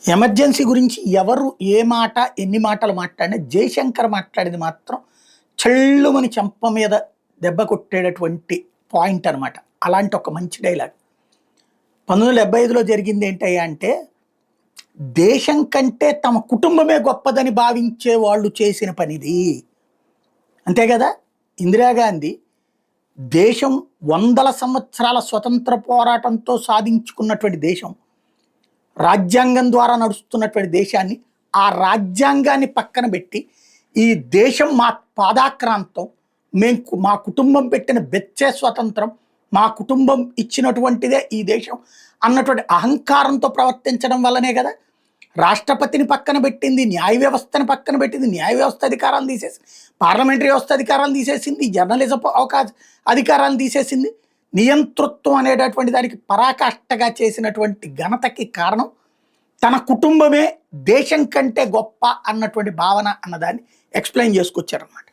Emergency గురించి ఎవరు ఏ మాట ఎన్ని మాటలు మాట్లాడినా జయశంకర్ మాట్లాడేది మాత్రం చెల్లుమని చెంప మీద దెబ్బ కొట్టేటటువంటి పాయింట్ అనమాట. అలాంటి ఒక మంచి డైలాగ్ 1975లో జరిగింది ఏంటయ్యా అంటే, దేశం కంటే తమ కుటుంబమే గొప్పదని భావించే వాళ్ళు చేసిన పనిది. అంతే కదా. ఇందిరాగాంధీ దేశం వందల సంవత్సరాల స్వతంత్ర పోరాటంతో సాధించుకున్నటువంటి దేశం, రాజ్యాంగం ద్వారా నడుస్తున్నటువంటి దేశాన్ని, ఆ రాజ్యాంగాన్ని పక్కన పెట్టి ఈ దేశం మా పాదాక్రాంతం, మా కుటుంబం పెట్టిన బెచ్చే స్వతంత్రం, మా కుటుంబం ఇచ్చినటువంటిదే ఈ దేశం అన్నటువంటి అహంకారంతో ప్రవర్తించడం వల్లనే కదా రాష్ట్రపతిని పక్కన పెట్టింది, న్యాయ వ్యవస్థని పక్కన పెట్టింది, న్యాయ వ్యవస్థ అధికారాలు తీసేసింది, పార్లమెంటరీ వ్యవస్థ అధికారాలు తీసేసింది, జర్నలిజం అధికారాలు తీసేసింది. నియంతృత్వం అనేటటువంటి దానికి పరాకాష్ఠగా చేసినటువంటి ఘనతకి కారణం తన కుటుంబమే దేశం కంటే గొప్ప అన్నటువంటి భావన అన్నదాన్ని ఎక్స్ప్లెయిన్ చేసుకొచ్చారన్నమాట.